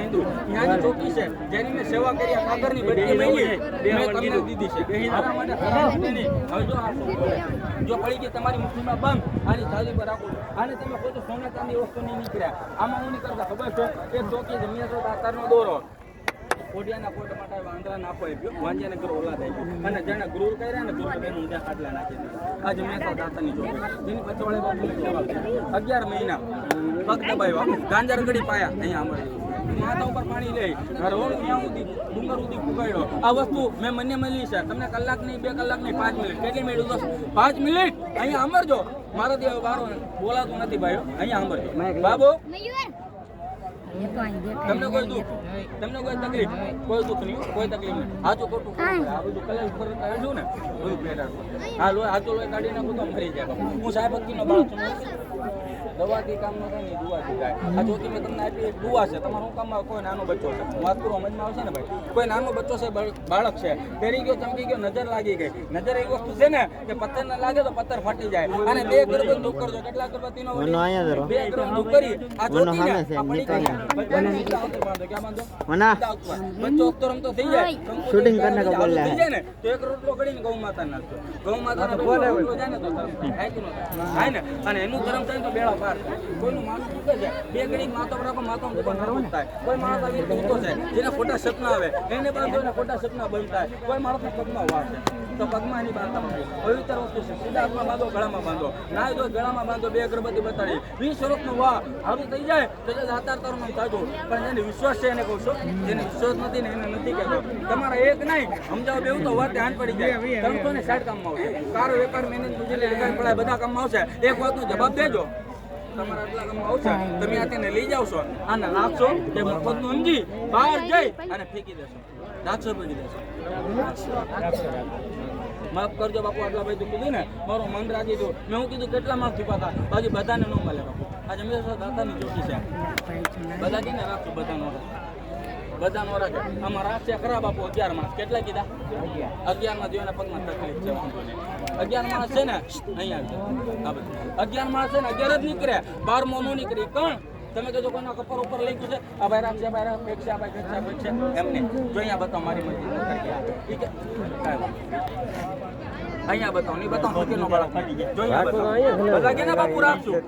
હિન્દુ ન્યાની ચોકી છે જેની મેં સેવા કરી કાગરની બટકી મળી મેં તમને દીધી છે મારા માટે ખરાબ નહીં. હવે જો આ જો પડી ગઈ તમારી મુઠ્ઠીમાં બંધ આની થાળી પર રાખો આને તમે કોઈ સોના ચાંદી વસ્તુ નહીં નીકળ્યા આમાં હું નહીં કરતા ખબર છે એક ચોકી જમીન તો દાતારનો દોરો કોડિયાના કોટ માટે વાંદરા નાખો આપ્યો વાંજ્યાને કરો ઓલા થઈ ગયું અને જેને ગુરુર કર્યા ને જોડે બેનું ત્યાં ખાટલા નાખી દીધા આજે મેં તો દાતાની ચોકી જેની પછવાડે બાપુને સેવા કરી 11 મહિના પગ દબાવ્યા ગાંજર ગડી પાયા અહીંયા અમારે માથા ઉપર પાણી લે રોડ ત્યાં સુધી ડુંગર સુધી ફૂગાડ્યો આ વસ્તુ મેં મને મળી છે તમને કલાક નહીં 2 કલાક નહીં 5 મિનિટ કેટલી મિનિટ 5 મિનિટ અહીંયા સાંભળજો મારો દેવ બારો બોલાતું નથી ભાઈઓ અહીંયા સાંભળજો બાબુ તમને કોઈ દુઃખ તમને કોઈ તકલીફ કોઈ દુઃખ નહીં કોઈ તકલીફ નહીં હાચું ખોટું આ બધું કલર ઉપર કાઢ્યું ને બધું પેટાડું હા લોહી હાચું લોહી કાઢી નાખું તો મરી જાય હું સાહેબ ભક્તિનો બાળક છું દવાથી કામ ન થાય ને દુવાથી થાય આ ચોથી મેં તમને આપી એક દુવા છે તમારું કામમાં કોઈ નાનો બચ્ચો છે વાત કરું સમજમાં આવશે ને ભાઈ કોઈ નાનો બચ્ચો છે બાળક છે ડરી ગયો ચમકી ગયો નજર લાગી ગઈ નજર એવી વસ્તુ છે ને કે પથ્થર ના લાગે તો પથ્થર ફાટી જાય અને 2 અગરબત્તી ધૂપ કરજો કેટલા અગરબત્તીનો 2 અગરબત્તી ધૂપ કરી આ ચોથી ને આ પડી ગઈ બચ્ચો અક્તો રમતો થઈ જાય શૂટિંગ કરને કો બોલ થઈ જાય ને તો એક રોટલો કરીને ગૌ માતા નાખજો ગૌ માતાનો રોટલો જાય ને તો આયતું ન થાય ને અને એનું ધર્મ થાય તો બેડા પાર કોઈનું માનું ચૂકે છે 2 ઘડી માતો બરાબર માતો દુકાન કરવાનું થાય કોઈ માણસ આવી ઉતો છે જેને ખોટા સપના આવે એને બાંધો ને ખોટા સપના બંધ થાય કોઈ માણસને પગમાં વાળશે તો પગમાં એની બાંધતા પવિત્ર વસ્તુ છે સીધા હાથમાં બાંધો ગળામાં બાંધો ના જો ગળામાં બાંધો 2 અગરબત્તી બતાડી 20 વર્ષનો વાહ હારું થઈ જાય તો દાતાર તારું થાજો પણ જેને વિશ્વાસ છે એને કહું છું જેને વિશ્વાસ નથી ને એને નથી કહેતો તમારા એક નહીં સમજાવ બેવું તો વાત ધ્યાન પડી જાય 360 કામમાં આવશે કારો વેપાર મહેનત મજૂરી લગાડ પડાય બધા કામમાં આવશે એક વાતનો જવાબ દેજો તમારા આટલા કામમાં આવશે તમે આ તેને લઈ જાવશો આને રાખશો કે મફતનું સમજી બહાર જઈ અને ફેંકી દેશો રાખશો ફેંકી દેશો માફ કરજો બાપુ આટલા ભાઈ કીધું ને મારો મન રાખી દો મેં હું કીધું કેટલા માણસ થયા હતા હજી બધાને ન મળે બાપુ આજે મેં દાતાની ચોકી છે બધા કીને રાખશો બધા નો રાખે આમાં રાખશે ખરા બાપુ 11 માણસ કેટલા કીધા 11 માં જેવાના પગમાં તકલીફ છે વાંધો નહીં 11 માણસ છે ને અહીંયા આ બધું 11 માણસ છે ને 11 જ નીકળે 12મો નો નીકળી કોણ તમે કહેજો કોઈના કપર ઉપર લઈ ગયું છે આ ભાઈ રાખશે ભાઈ ફેંકશે આ ભાઈ ફેંકશે એમને જો અહીંયા બતાવો મારી મરજી ઠીક છે અહીંયા બતાવો નહીં બતાવો હકીનો બાળક ફાટી ગયા જો અહીંયા બધા કેને બાપુ રાખશું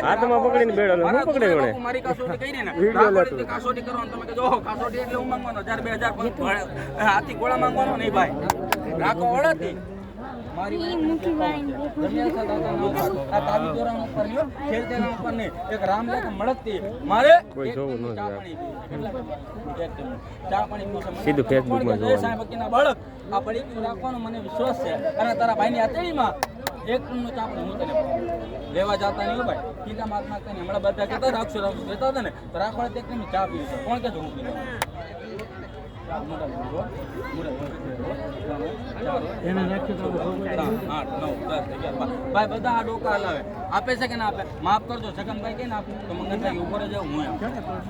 હાથમાં પકડીને બેડો હું પકડે ગણે મારી કાસોટી કઈ ને વિડિયો કાસોટી કરવાનું તમે કહેજો કાસોટી એટલે હું માંગવાનો 1000 2000 હાથી ગોળા માંગવાનો નહીં ભાઈ રાખો ઓળતી મારી મુઠ્ઠી વાળીને જમ્યા દાદા નો આ તાવી દોરાનો ઉપર લ્યો ખેલ તેના ઉપર ને એક રામ લે કે મળતી મારે કોઈ જોવું ન જાય ચા પાણી સીધું ફેસબુક માં જોવાનું સાહેબ કીના બાળક આ પડી ગયું રાખવાનો મને વિશ્વાસ છે અને તારા ભાઈની આતેડીમાં એક નો ચા પાણી હું તને લેવા જાતા નહીં ભાઈ કીધા માત માગતા નહીં હમણાં બધા કહેતા રાખશો કહેતા હતા ને તો રાખવાડે તે કેમ ચા પીવું છે કોણ કે હું પીવું ભાઈ બધા આ ડોકા હલાવે આપે છે કે ના આપે માફ કરજો સગનભાઈ કે ના આપે તો મંગનભાઈ ઉપર જાવ હું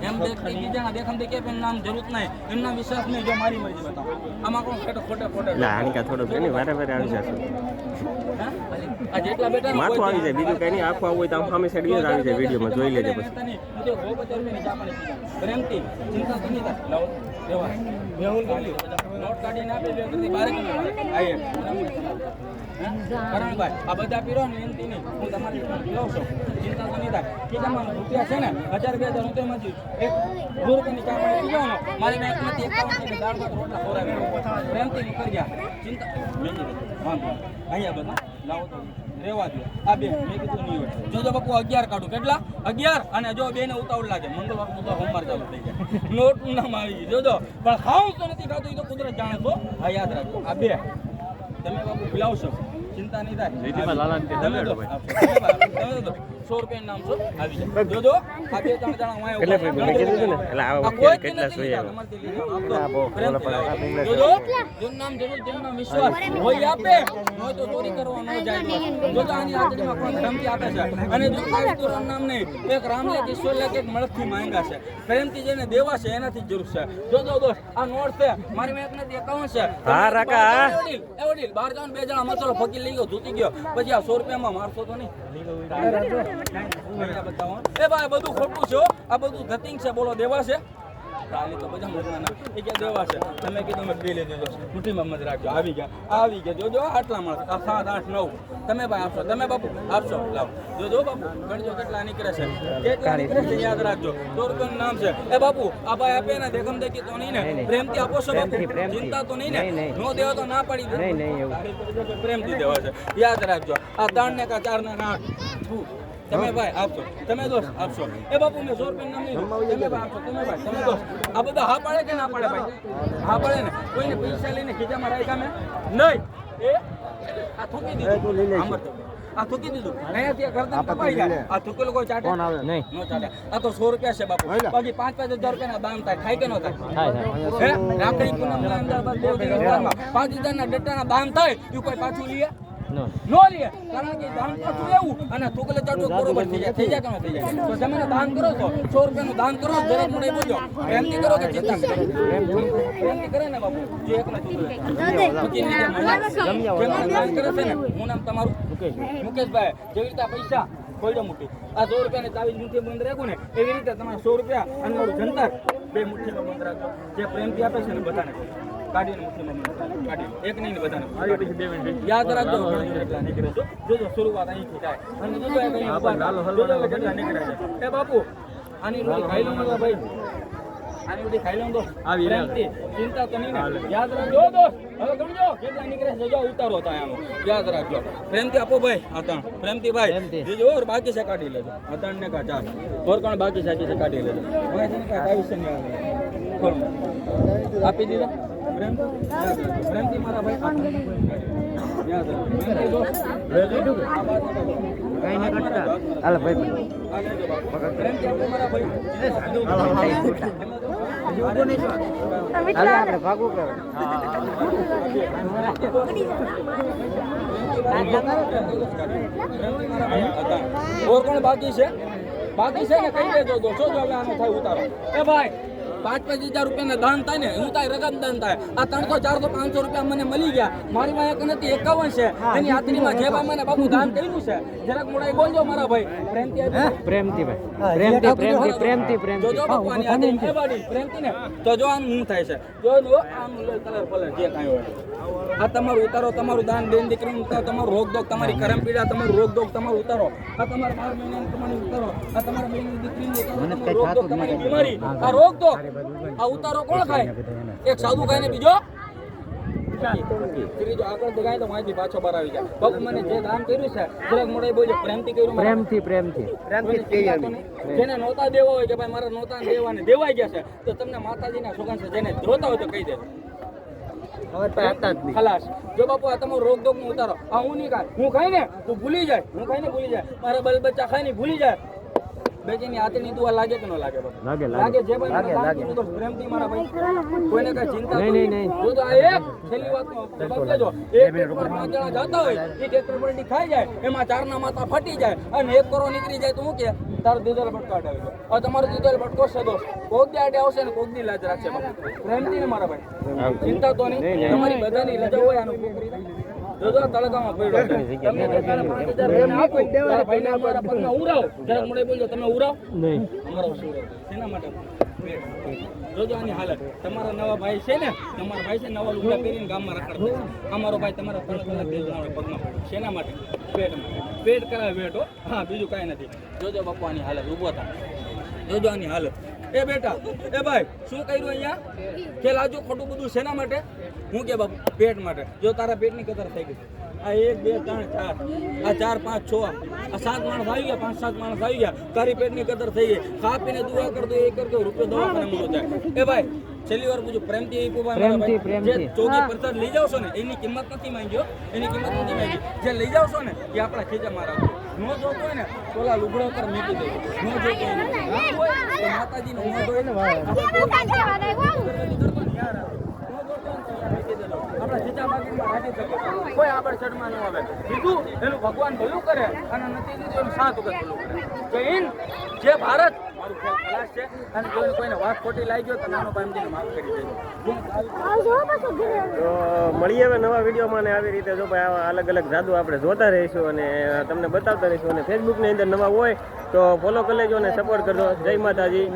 એમ દેખતી બીજાના દેખમ દે કે નામ જરૂર નહીં એમના વિશ્વાસ નહીં જો મારી મરજી બતાવો આમાં કોણ ખોટે ના આનકા થોડો બેની વારે વારે આવી જશે આ જેટલા બેટા માથું આવી જાય બીજું કઈ નહીં આખું આવું હોય તો આમ સામે સાઈડ જ આવી જાય વિડિયોમાં જોઈ લેજો પછી તો ગોપત રૂપિયાની ચા પાણી પ્રેમથી ચિંતા નહીં લાવ દેવા મેહુલ ગાલી નોટ કાઢીને આપે બે બધી બારે આયે કરણભાઈ આ બધા પીરો ને એનથી નહીં હું તમારી લઉં છું ચિંતા તો નહીં થાય કીધામાં રૂપિયા છે ને 1000 2000 રૂપિયામાંથી એક રૂપિયાની ચા પાણી પી જાવ ને મારી મેં નથી 51 દાળ ભાત રોટલા ખવડાવી પ્રેમથી નીકળી ગયા ચિંતા વાંધો અહીંયા બધા લાવો તો રેવા દો આ બે મેં કીધું નહીં હોય જોજો બાપુ 11 કાઢું કેટલા 11 અને જો બે ને ઉતાવળ લાગે મંગળવાર તો સોમવાર ચાલુ થઈ જાય નોટ નામ આવી જોજો પણ ખાવું તો નથી ખાતું એ તો કુદરત જાણે તો આ યાદ રાખજો આ બે તમે બાપુ ભૂલાવશો ચિંતા નહીં થાય રીતિમાં લાલા તમે તો 100 રૂપિયા નામ છો આવી જાય જોજો આ બે ત્રણ જણા વાય એટલે મેં કીધું ને એટલે આ વખતે કેટલા જોઈએ જોજો જેનું નામ જરૂર જેનું નામ વિશ્વાસ હોય આપે હોય તો ચોરી કરવા ન જાય જોજો આની આતડીમાં કોણ ધમકી આપે છે અને જો કાયદોરામ નામ નહીં એક રામલેખ ઈશ્વરલેખ એક મળદથી માંગ્યા છે પ્રેમથી જેને દેવા છે એનાથી જરૂર છે જોજો દોસ્ત આ નોટ છે મારી મેં એક નથી 51 છે હા રાકા એ વડીલ બહાર જાવ બે જણા મસાલો ફકી લઈ ગયો ધૂતી ગયો પછી આ 100 રૂપિયામાં મારશો તો નહીં એ ભાઈ બધું ખોટું છે આ બધું ધતિંગ છે બોલો દેવા છે તાલી તો બધા મતના એ કે દેવા છે તમે કીધું મેં બે લઈ દીધો મુઠ્ઠીમાં મત રાખજો આવી ગયા જોજો આટલા મળે 7 8 9 તમે ભાઈ આપશો તમે બાપુ આપશો લાવો જોજો બાપુ ગણજો કેટલા નીકળે છે કેટલા નીકળે છે યાદ રાખજો 100 રૂપિયાનું નામ છે એ બાપુ આ ભાઈ આપે ને દેખમ દેખી તો નહીં ને પ્રેમથી આપો છો બાપુ ચિંતા તો નહીં ને નો દેવો તો ના પડી દે નહીં એવું પ્રેમથી દેવા છે યાદ રાખજો આ 3 ને કા 4 ને 8 તમે ભાઈ આપશો તમે દોસ્ત આપશો એ બાપુ મેં 100 રૂપિયા નામ લીધું તમે ભાઈ આપશો તમે ભાઈ તમે દોસ્ત આ બધા હા પાડે કે ના પાડે ભાઈ હા પાડે ને કોઈને પૈસા લઈને ખીચામાં રાખ્યા મેં નહીં એ આ થૂકી દીધું આ થૂકી દીધું અહીંયાથી ગરદન કપાઈ જાય આ થૂકેલો કોઈ ચાટે નહીં નો ચાટે આ તો 100 રૂપિયા છે બાપુ બાકી 5-5 હજાર રૂપિયાના દામ થાય કે નો થાય હે રાખડી પૂનમના અમદાવાદ 2 દિવસમાં 5000 ના ડટ્ટાના દામ થાય એ કોઈ પાછું લે નો લે કારણ કે દાન પાછું એવું અને થૂકલે ચાટો બરોબર થઈ જાય કે ન થઈ જાય તો તમે દાન કરો તો 100 રૂપિયાનું દાન કરો જરા મને બોલજો પ્રેમથી કરો કે ચિંતા કરો પ્રેમથી કરે ને બાપુ જે એક નથી થૂકી નહીં કરે છે ને હું નામ તમારું મુકેશભાઈ જેવી રીતે પૈસા કોઈડો મુઠ્ઠી આ 100 રૂપિયાની તાવીજ મુઠ્ઠી બંધ રાખું ને એવી રીતે તમારા 100 રૂપિયા અને મારું જંતર બે મુઠ્ઠીમાં બંધ રાખજો જે પ્રેમથી આપે છે ને બધાને કાઢીને મુઠ્ઠીમાં બંધ કાઢી એક નહીં ને બધાને યાદ રાખજો કેટલા નીકળે જોજો શરૂઆત અહીંથી થાય અને જોજો એક અહીં ઉભા જોજો કેટલા નીકળે છે એ બાપુ આની રોટી ખાઈ લો ને ભાઈ આની રોટી ખાઈ લો તો પ્રેમથી ચિંતા તો નહીં ને યાદ રાખજો દોસ્ત હવે ગણજો કેટલા નીકળે છે જો ઉતારો થાય આનો યાદ રાખજો પ્રેમથી આપો ભાઈ આતણ પ્રેમથી ભાઈ જોજો ઓર બાકી છે કાઢી લેજો આતણ ને કા ચાર ઓર કોણ બાકી છે કાઢી લેજો હવે છે ને કા કાઈ છે ને આપી દીધા પ્રેમથી મારા ભાઈ યાદ રાખજો પ્રેમથી દોસ્ત રેજો આ બાત કઈ ના કટતા હાલ ભાઈ પ્રેમથી આપો મારા ભાઈ આપણે ભાગવું કરો ઓર કોણ બાકી છે ને કઈ દેજો દો છો જો આનો થાય ઉતારો એ ભાઈ 5-5 હજાર રૂપિયાના દાન થાય ને હું તારી રકમ દાન થાય આ 300 400 500 રૂપિયા મને મળી ગયા મારી માં એક નથી 51 છે એની હાથરીમાં જે બા મને બાપુ દાન કર્યું છે જરાક મોડાઈ બોલજો મારા ભાઈ પ્રેમથી ભાઈ પ્રેમથી જોજો બાપુ આની હાથરી કે બાડી પ્રેમથી ને તો જો આનું હું થાય છે જો આમ કલર ફલર જે કાંઈ હોય આ તમારું ઉતારો તમારું દાન બેન દીકરીનું ઉતારો તમારું રોગ દોગ તમારી કરમ પીડા તમારું રોગ દોગ તમારું ઉતારો આ તમારા 12 મહિનાનું તમારું ઉતારો આ તમારા બેન દીકરીનું ઉતારો રોગ દોગ તમારી બીમારી આ રોગ દોગ આ ઉતારો કોણ ખાય એક સાધુ ખાય ને બીજો ત્રીજો આગળ દગાય તો માહિતી પાછો બહાર આવી જાય બાપુ મને જે દાન કર્યું છે જરાક મોડે બોલજો પ્રેમથી કર્યું પ્રેમથી જેને નોતા દેવા હોય કે ભાઈ મારા નોતા દેવાને દેવાઈ ગયા છે તો તમને માતાજીના સોગંદ છે જેને જોતા હોય તો કહી દે ખલાસ જો બાપુ આ તમારો રોગ દોગ નું ઉતારો આ હું નહીં ખાય હું ખાઈ ને તું ભૂલી જાય હું ખાઈ ને ભૂલી જાય મારા બાલ બચ્ચા ખાઈ ને ભૂલી જાય બેજીની હાથની દુઆ લાગે કે ન લાગે લાગે જે ભાઈ તો પ્રેમથી મારા ભાઈ કોઈને કઈ ચિંતા નહીં જો તો આ એક છેલ્લી વાતનો જવાબ લેજો એક પર 5 જણા જાતા હોય એ ટ્રેક્ટર પલટી ખાઈ જાય એમાં 4 ના માથા ફાટી જાય અને 1 કરોડ નીકળી જાય તો હું કે તારો દીધેલ બટકો આવી જાય આ તમારો દીધેલ બટકો છે દોસ્ત કોક દી આડે આવશે ને કોક દી લાજ રાખશે પ્રેમથી ને મારા ભાઈ ચિંતા તો નહીં તમારી બધાની લજા હોય આનું જોજો તળકામાં પડ્યો તમને સરકારે 5000 આપો તારા ભાઈને અમારા પગમાં ઉરાવ જરાક મોડે બોલજો તમે ઉરાવ નહીં અમારો સુરત શેના માટે જોજો આની હાલત તમારા નવા ભાઈ છે ને તમારા ભાઈ છે નવા લુગડા પહેરીને ગામમાં રખડતા છે અમારો ભાઈ તમારા 3 કલાક દેવના પગમાં પડ્યો શેના માટે પેટ કરાવે બેટો હા બીજું કાંઈ નથી જોજો બાપુ આની હાલત ઊભો થાય જોજો આની હાલત એ બેટા એ ભાઈ શું કર્યું અહીંયા કે લાજો ખોટું બધું શેના માટે હું કે બાપુ પેટ માટે જો તારા પેટની કદર થઈ ગઈ આ 1 2 3 4 આ 4 5 6 આ 7 માણસ આવી ગયા 5-7 માણસ આવી ગયા તારી પેટની કદર થઈ ગઈ ખા પીને દુઆ કર દો એ કર દો રૂપિયો દવાખાને મળો જાય એ ભાઈ છેલ્લી વાર પૂછું પ્રેમથી જે ચોગી પ્રસાદ લઈ જાવ છો ને એની કિંમત નથી માંગ્યો એની કિંમત નથી માંગી જે લઈ જાવ છો ને એ આપણા ખીચા મારા નો જોતો હોય ને ઓલા લુગડા પર મૂકી દે નો જોતો હોય તો માતાજી નો મોઢો હોય ને આપણા ખીચા બાગીમાં રાખી શકે કોઈ આગળ ચડમાં ન આવે બીજું એનું ભગવાન ભલું કરે અને નથી દીધું એનું 7 વખત ભલું કરે જય હિન્દ જય ભારત મારું ખેલ ખલાસ છે અને કોઈને વાત ખોટી લાગી ગયો તો નાનો ભાઈજીને માફ કરી દેજો તો મળીએ હવે નવા વિડીયોમાં ને આવી રીતે જો ભાઈ આવા અલગ અલગ જાદુ આપણે જોતા રહીશું અને તમને બતાવતા રહીશું અને ફેસબુકની અંદર નવા હોય તો ફોલો કરી લેજો અને સપોર્ટ કરજો જય માતાજી